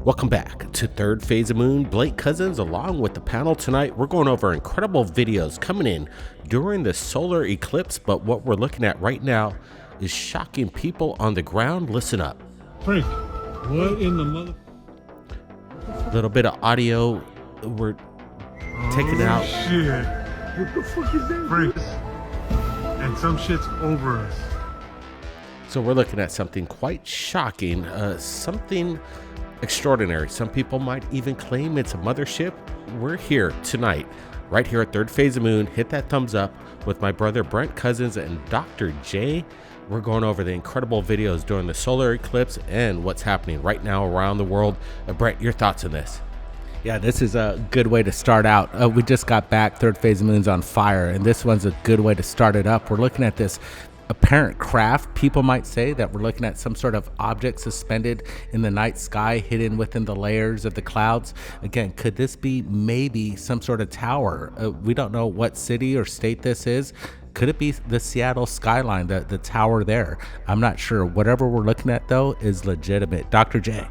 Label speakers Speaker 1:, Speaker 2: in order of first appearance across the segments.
Speaker 1: Welcome back to Third Phase of Moon. Blake Cousins along with the panel tonight. We're going over incredible videos coming in during the solar eclipse, but what we're looking at right now is shocking people on the ground. Listen up.
Speaker 2: Frank, what in the mother?
Speaker 1: A little bit of audio. We're taking out.
Speaker 2: Shit. What the fuck is that? Frank. And some shit's over us.
Speaker 1: So we're looking at something quite shocking, something extraordinary. Some people might even claim it's a mothership. We're here tonight, right here at Third Phase of Moon. Hit that thumbs up with my brother Brent Cousins and Dr. J. We're going over the incredible videos during the solar eclipse and what's happening right now around the world. Brent, your thoughts on this?
Speaker 3: Yeah, this is a good way to start out. We just got back. Third Phase of Moon's on fire, and this one's a good way to start it up. We're looking at this apparent craft. People might say that we're looking at some sort of object suspended in the night sky, hidden within the layers of the clouds. Again, could this be maybe some sort of tower? We don't know what city or state this is. Could it be the Seattle skyline, the tower there? I'm not sure. Whatever we're looking at, though, is legitimate. Dr. J.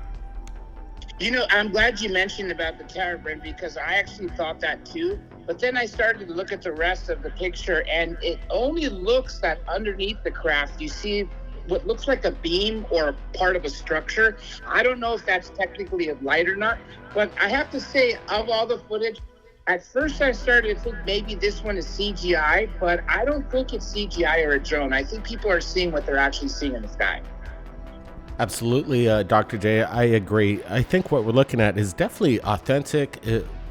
Speaker 4: You know, I'm glad you mentioned about the tower, Brent, because I actually thought that too. But then I started to look at the rest of the picture, and it only looks that underneath the craft, you see what looks like a beam or a part of a structure. I don't know if that's technically a light or not, but I have to say, of all the footage, at first I started to think maybe this one is CGI, but I don't think it's CGI or a drone. I think people are seeing what they're actually seeing in the sky.
Speaker 1: Absolutely, Dr. J, I agree. I think what we're looking at is definitely authentic.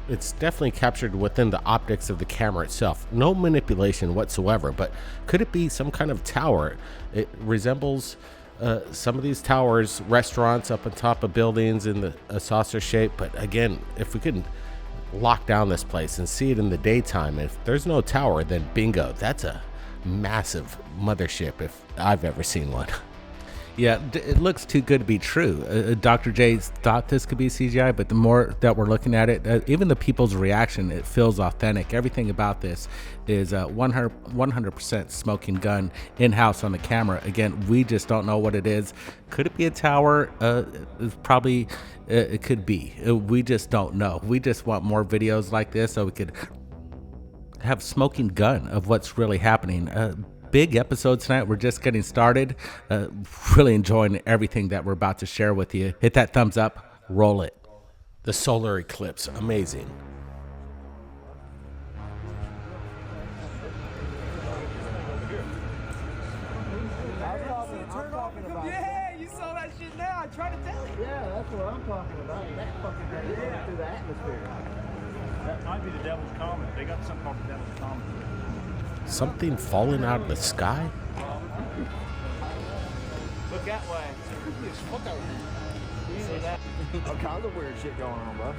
Speaker 1: It's definitely captured within the optics of the camera itself. No manipulation whatsoever, but could it be some kind of tower? It resembles some of these towers, restaurants up on top of buildings in a saucer shape. But again, if we could lock down this place and see it in the daytime, if there's no tower, then bingo, that's a massive mothership if I've ever seen one.
Speaker 3: Yeah, it looks too good to be true. Dr. J thought this could be CGI, but the more that we're looking at it, even the people's reaction, it feels authentic. Everything about this is 100% smoking gun in-house on the camera. Again, we just don't know what it is. Could it be a tower? Probably it could be. We just don't know. We just want more videos like this so we could have smoking gun of what's really happening. Big episode tonight. We're just getting started. Really enjoying everything that we're about to share with you. Hit that thumbs up, roll it.
Speaker 1: The solar eclipse, amazing.
Speaker 5: Yeah, you saw that shit now. I tried to tell you.
Speaker 6: Yeah, that's what I'm talking about. That fucking thing going through the atmosphere.
Speaker 5: That might be the Devil's Comet. They got something called the Devil's Comet.
Speaker 1: Something falling out of the sky?
Speaker 5: Look that way. You see that?
Speaker 6: All kinds of weird shit going on, bro.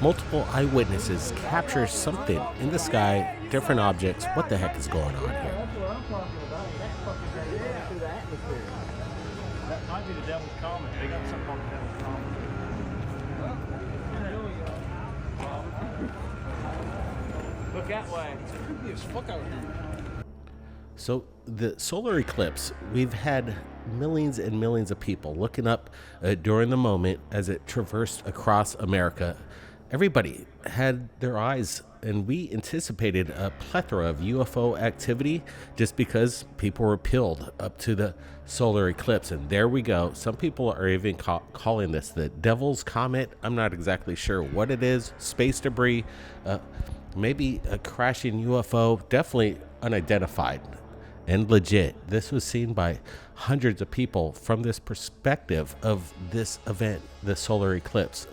Speaker 1: Multiple eyewitnesses capture something in the sky, different objects. What the heck is going on here?
Speaker 6: That's what I'm talking about. That fucking thing going through the atmosphere.
Speaker 5: That might be the Devil's Comet. They got something called the Devil's Comet. Look that way.
Speaker 1: So the solar eclipse, we've had millions and millions of people looking up during the moment as it traversed across America. Everybody had their eyes, and we anticipated a plethora of UFO activity just because people were peeled up to the solar eclipse. And there we go. Some people are even calling this the Devil's Comet. I'm not exactly sure what it is. Space debris, maybe a crashing UFO, definitely unidentified and legit. This was seen by hundreds of people from this perspective of this event, the solar eclipse.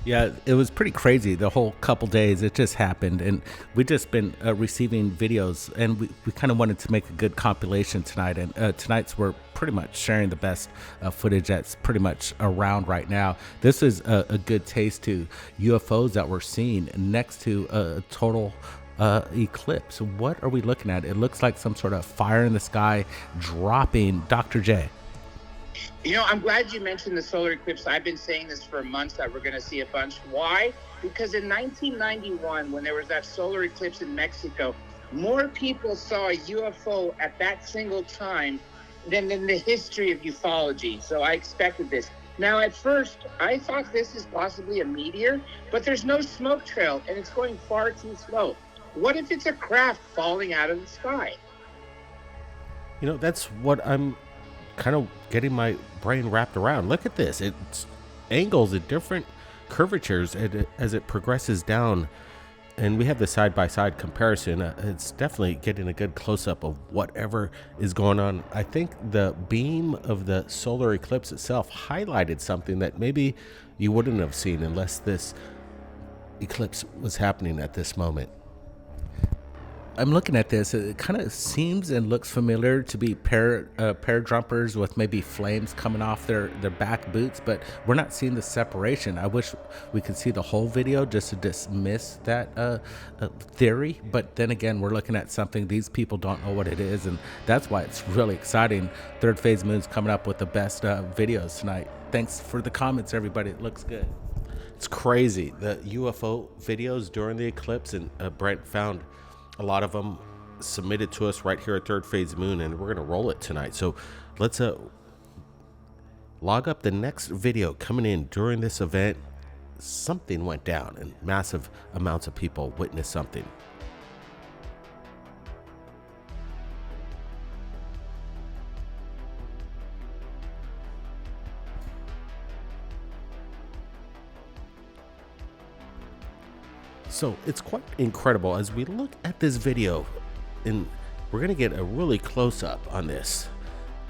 Speaker 3: Yeah, it was pretty crazy the whole couple days. It just happened, and we just been receiving videos, and we kind of wanted to make a good compilation tonight. And tonight's we're pretty much sharing the best footage that's pretty much around right now. This is a good taste to UFOs that we're seeing next to a total eclipse. What are we looking at? It looks like some sort of fire in the sky dropping. Dr. J.
Speaker 4: You know, I'm glad you mentioned the solar eclipse. I've been saying this for months that we're going to see a bunch. Why? Because in 1991, when there was that solar eclipse in Mexico, more people saw a UFO at that single time than the history of ufology. So I expected this. Now, at first, I thought this is possibly a meteor, but there's no smoke trail, and it's going far too slow. What if it's a craft falling out of the sky?
Speaker 1: You know, that's what I'm kind of getting my brain wrapped around. Look at this. It's angles at different curvatures as it progresses down. And we have the side-by-side comparison. It's definitely getting a good close-up of whatever is going on. I think the beam of the solar eclipse itself highlighted something that maybe you wouldn't have seen unless this eclipse was happening at this moment.
Speaker 3: I'm looking at this. It kind of seems and looks familiar to be parajumpers with maybe flames coming off their back boots, but we're not seeing the separation. I wish we could see the whole video just to dismiss that theory. But then again, we're looking at something these people don't know what it is, and that's why it's really exciting. Third Phase Moon's coming up with the best videos tonight. Thanks for the comments, everybody. It looks good.
Speaker 1: It's crazy. The UFO videos during the eclipse, and Brent found a lot of them submitted to us right here at Third Phase Moon, and we're going to roll it tonight. So let's log up the next video coming in during this event. Something went down and massive amounts of people witnessed something. So it's quite incredible as we look at this video, and we're going to get a really close up on this.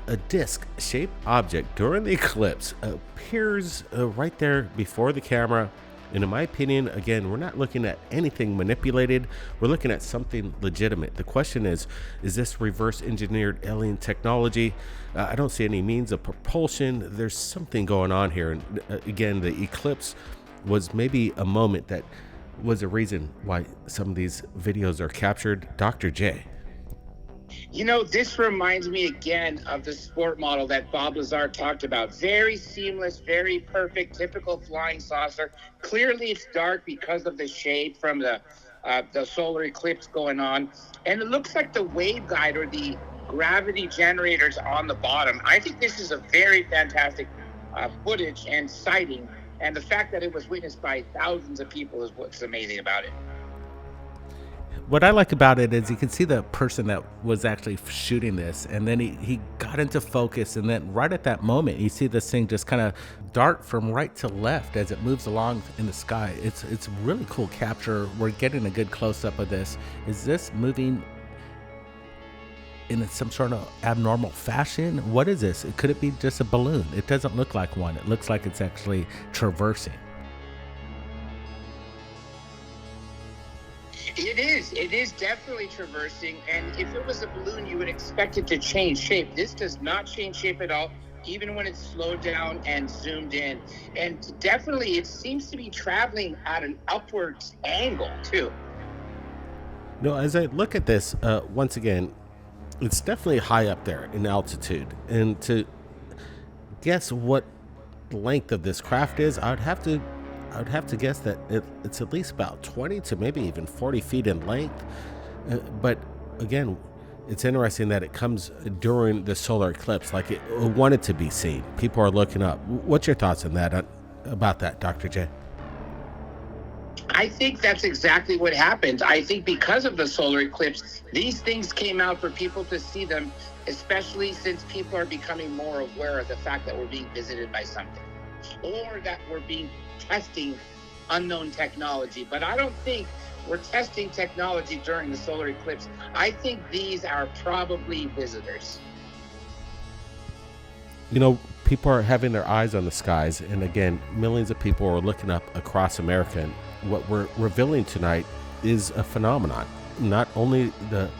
Speaker 1: A disc-shaped object during the eclipse appears right there before the camera. And in my opinion, again, we're not looking at anything manipulated. We're looking at something legitimate. The question is this reverse engineered alien technology? I don't see any means of propulsion. There's something going on here. And again, the eclipse was maybe a moment that was a reason why some of these videos are captured. Dr. J.
Speaker 4: You know, this reminds me again of the sport model that Bob Lazar talked about. Very seamless, very perfect, typical flying saucer. Clearly it's dark because of the shade from the solar eclipse going on. And it looks like the waveguide or the gravity generators on the bottom. I think this is a very fantastic footage and sighting. And the fact that it was witnessed by thousands of people is what's amazing about it.
Speaker 3: What I like about it is you can see the person that was actually shooting this, and then he got into focus, and then right at that moment you see this thing just kind of dart from right to left as it moves along in the sky. It's really cool capture. We're getting a good close-up of this. Is this moving in some sort of abnormal fashion? What is this? Could it be just a balloon? It doesn't look like one. It looks like it's actually traversing.
Speaker 4: It is definitely traversing, and if it was a balloon, you would expect it to change shape. This does not change shape at all, even when it's slowed down and zoomed in. And definitely, it seems to be traveling at an upwards angle, too.
Speaker 1: No, as I look at this, once again, it's definitely high up there in altitude. And to guess what length of this craft is, I would have to guess that it's at least about 20 to maybe even 40 feet in length. But again, it's interesting that it comes during the solar eclipse, like it wanted to be seen. People are looking up. What's your thoughts on that, about that, Dr. J?
Speaker 4: I think that's exactly what happened. I think because of the solar eclipse, these things came out for people to see them, especially since people are becoming more aware of the fact that we're being visited by something, or that we're testing unknown technology. But I don't think we're testing technology during the solar eclipse. I think these are probably visitors.
Speaker 1: You know, people are having their eyes on the skies, and again, millions of people are looking up across America. And what we're revealing tonight is a phenomenon. Not only the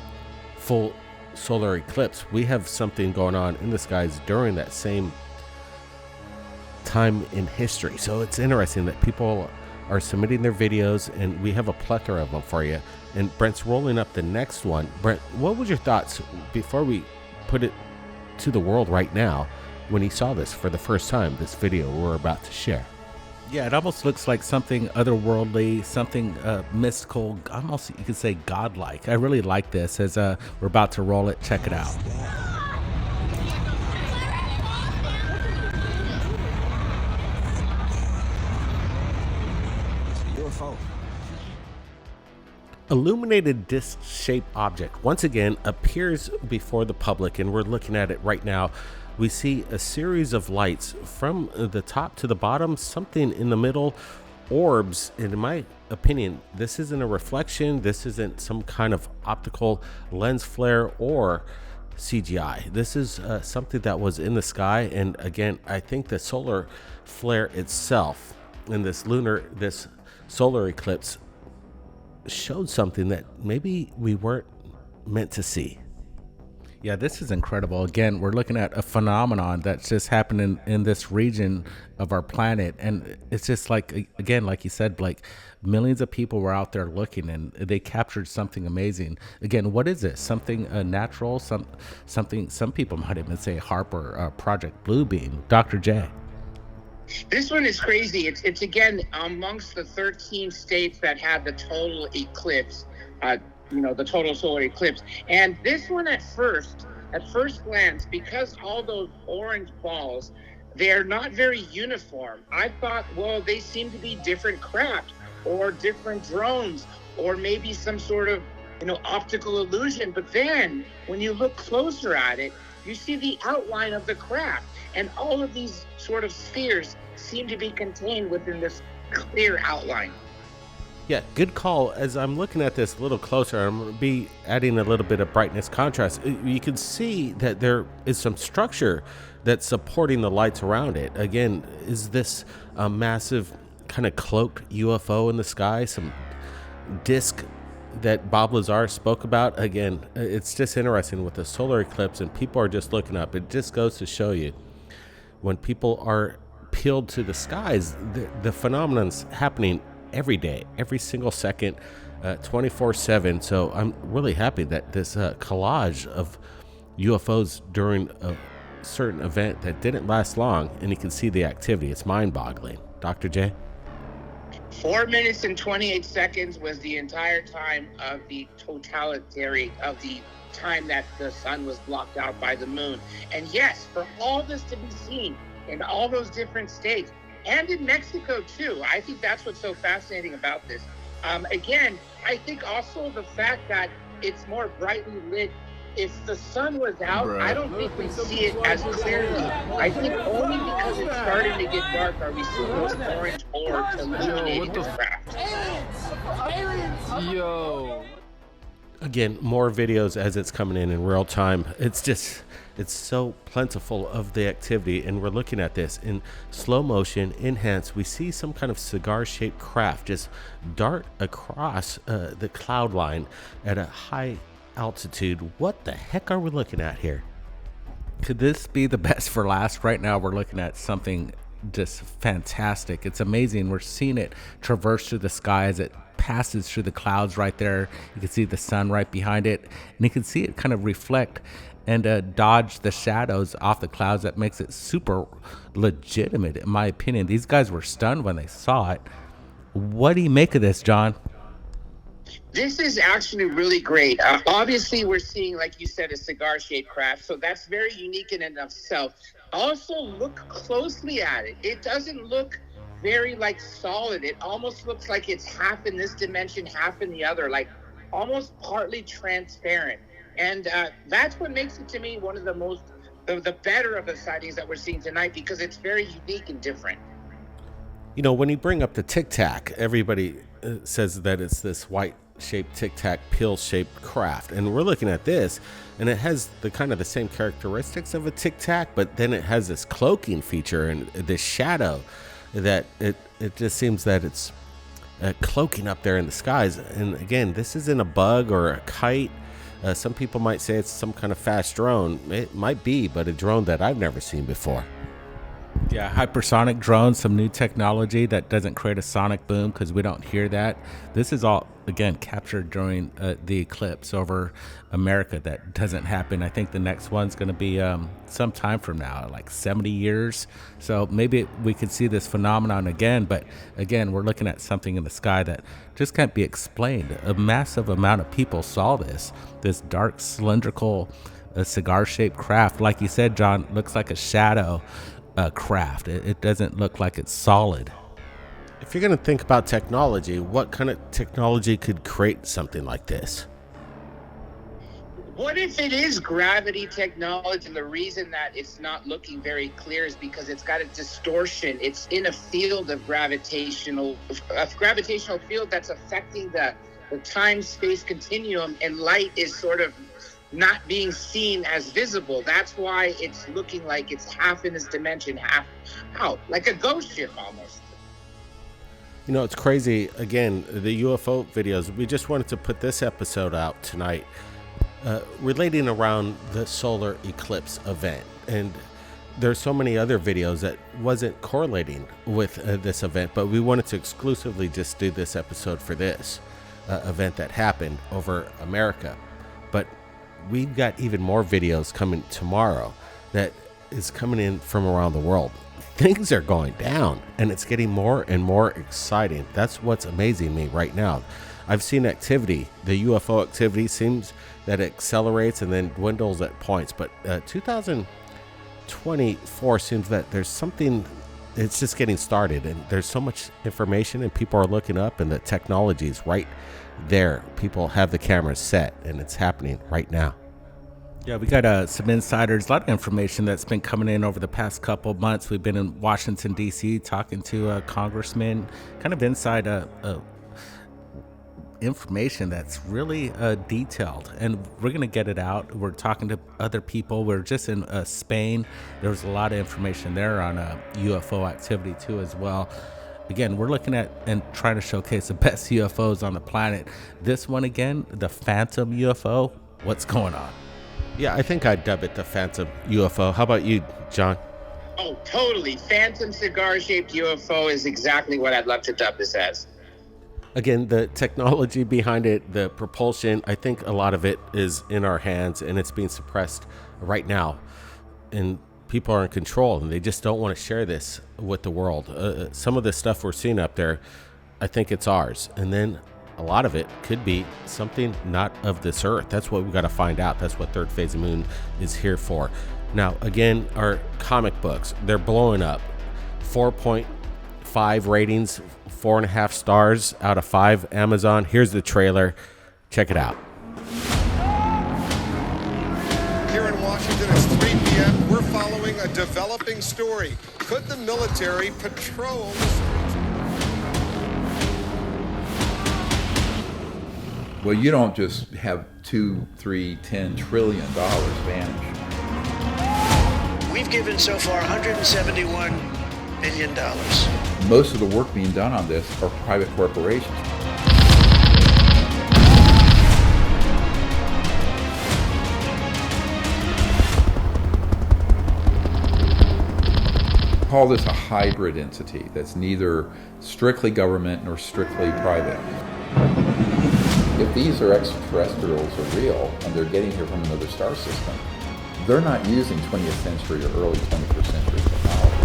Speaker 1: full solar eclipse, we have something going on in the skies during that same time in history. So it's interesting that people are submitting their videos, and we have a plethora of them for you. And Brent's rolling up the next one. Brent, what was your thoughts before we put it to the world right now when he saw this for the first time, this video we're about to share?
Speaker 3: Yeah, it almost looks like something otherworldly, something mystical, almost you could say godlike. I really like this as we're about to roll it. Check it out.
Speaker 1: Illuminated disc shaped object once again appears before the public, and we're looking at it right now. We see a series of lights from the top to the bottom, something in the middle, orbs. And in my opinion, this isn't a reflection, this isn't some kind of optical lens flare or CGI. This is something that was in the sky. And again, I think the solar flare itself in this solar eclipse showed something that maybe we weren't meant to see.
Speaker 3: Yeah, this is incredible. Again, we're looking at a phenomenon that's just happening in this region of our planet. And it's just like, again, like you said, like millions of people were out there looking and they captured something amazing. Again, what is it? Something natural, something, some people might even say HARP or Project Bluebeam. Dr. J.
Speaker 4: This one is crazy. It's again amongst the 13 states that had the total eclipse, the total solar eclipse. And this one at first glance, because all those orange balls, they're not very uniform. I thought, well, they seem to be different craft or different drones or maybe some sort of, optical illusion. But then when you look closer at it, you see the outline of the craft. And all of these sort of spheres seem to be contained within this clear outline.
Speaker 1: Yeah, good call. As I'm looking at this a little closer, I'm going to be adding a little bit of brightness contrast. You can see that there is some structure that's supporting the lights around it. Again, is this a massive kind of cloaked UFO in the sky? Some disc that Bob Lazar spoke about? Again, it's just interesting with the solar eclipse and people are just looking up. It just goes to show you, when people are peeled to the skies, the phenomenon's happening every day, every single second, 24/7. So I'm really happy that this collage of UFOs during a certain event that didn't last long, and you can see the activity. It's mind-boggling. Dr. J?
Speaker 4: 4 minutes and 28 seconds was the entire time of the totality of the time that the sun was blocked out by the moon. And yes, for all this to be seen in all those different states and in Mexico too, I think that's what's so fascinating about this. Again, I think also the fact that it's more brightly lit. If the sun was out, I don't think we'd see it as clearly. I think only because it's starting to get dark are we seeing those orange orbs illuminating this craft.
Speaker 7: Yo.
Speaker 1: Again, more videos as it's coming in real time. It's so plentiful of the activity, and we're looking at this in slow motion, enhanced. We see some kind of cigar-shaped craft just dart across the cloud line at a high altitude. What the heck are we looking at here?
Speaker 3: Could this be the best for last? Right now, we're looking at something just fantastic. It's amazing. We're seeing it traverse through the sky as it passes through the clouds right there. You can see the sun right behind it, and you can see it kind of reflect and dodge the shadows off the clouds. That makes it super legitimate, in my opinion. These guys were stunned when they saw it. What do you make of this, John?
Speaker 4: This is actually really great. Obviously, we're seeing, like you said, a cigar-shaped craft, so that's very unique in and of itself. Also, look closely at it. It doesn't look very, solid. It almost looks like it's half in this dimension, half in the other, almost partly transparent. And that's what makes it, to me, one of the better of the sightings that we're seeing tonight, because it's very unique and different.
Speaker 1: When you bring up the Tic Tac, everybody says that it's this white-shaped Tic Tac pill-shaped craft, and we're looking at this, and it has the kind of the same characteristics of a Tic Tac, but then it has this cloaking feature and this shadow that it just seems that it's cloaking up there in the skies. And again, this isn't a bug or a kite. Some people might say it's some kind of fast drone. It might be, but a drone that I've never seen before.
Speaker 3: Yeah, hypersonic drones, some new technology that doesn't create a sonic boom because we don't hear that. This is all, again, captured during the eclipse over America. That doesn't happen. I think the next one's going to be some time from now, 70 years. So maybe we could see this phenomenon again. But again, we're looking at something in the sky that just can't be explained. A massive amount of people saw this dark cylindrical cigar-shaped craft. Like you said, John, looks like a shadow craft. It doesn't look like it's solid.
Speaker 1: If you're going to think about technology, what kind of technology could create something like this?
Speaker 4: What if it is gravity technology, and the reason that it's not looking very clear is because it's got a distortion. It's in a field of gravitational field that's affecting the time-space continuum, and light is sort of not being seen as visible. That's why it's looking like it's half in this dimension, half out, like a ghost ship almost.
Speaker 1: You know, it's crazy. Again, the UFO videos, we just wanted to put this episode out tonight relating around the solar eclipse event. And there's so many other videos that wasn't correlating with this event, but we wanted to exclusively just do this episode for this event that happened over America. But we've got even more videos coming tomorrow that is coming in from around the world. Things are going down, and it's getting more and more exciting. That's what's amazing me right now. I've seen activity. The UFO activity seems that it accelerates and then dwindles at points. But 2024 seems that there's something, it's just getting started. And there's so much information, and people are looking up, and the technology is right there. People have the cameras set, and it's happening right now.
Speaker 3: Yeah, we got some insiders, a lot of information that's been coming in over the past couple of months. We've been in Washington, D.C., talking to congressmen, kind of inside information that's really detailed, and we're going to get it out. We're talking to other people. We're just in Spain. There's a lot of information there on UFO activity too as well. Again, we're looking at and trying to showcase the best UFOs on the planet. This one again, the Phantom UFO. What's going on?
Speaker 1: Yeah, I think I'd dub it the Phantom UFO. How about you, John?
Speaker 4: Oh, totally. Phantom cigar-shaped UFO is exactly what I'd love to dub this as.
Speaker 1: Again, the technology behind it, the propulsion, I think a lot of it is in our hands, and it's being suppressed right now. And people are in control, and they just don't want to share this with the world. Some of the stuff we're seeing up there, I think it's ours. And then a lot of it could be something not of this earth. That's what we got to find out. That's what Third Phase of Moon is here for. Now, again, our comic books, they're blowing up. 4.5 ratings, 4.5 stars out of 5 Amazon. Here's the trailer. Check it out.
Speaker 7: Here in Washington, it's 3 p.m. We're following a developing story. Could the military patrol the streets?
Speaker 8: Well, you don't just have 2, 3, 10 trillion dollars vanish.
Speaker 9: We've given so far $171 million.
Speaker 8: Most of the work being done on this are private corporations. Call this a hybrid entity that's neither strictly government nor strictly private. If these are extraterrestrials or real, and they're getting here from another star system, they're not using 20th century or early 21st century technology.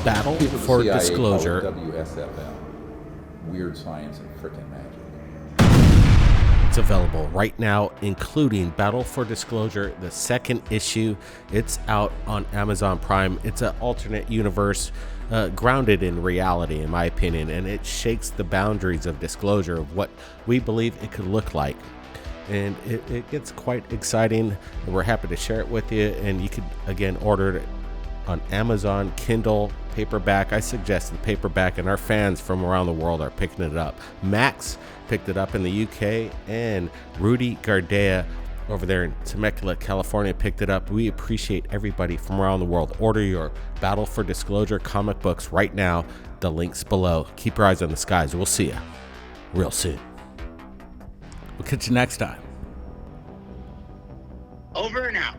Speaker 1: Battle
Speaker 8: People at the
Speaker 1: for
Speaker 8: CIA
Speaker 1: Disclosure.
Speaker 8: call it WSFM. Weird science and frickin' magic.
Speaker 1: It's available right now, including Battle for Disclosure, the second issue. It's out on Amazon Prime. It's an alternate universe grounded in reality, in my opinion, and it shakes the boundaries of disclosure of what we believe it could look like. And it gets quite exciting, and we're happy to share it with you. And you could, again, order it on Amazon, Kindle, paperback. I suggest the paperback, and our fans from around the world are picking it up. Max picked it up in the UK, and Rudy Gardea over there in Temecula, California picked it up. We appreciate everybody from around the world. Order your Battle for Disclosure comic books right now. The link's below. Keep your eyes on the skies. We'll see you real soon.
Speaker 3: We'll catch you next time.
Speaker 4: Over and out.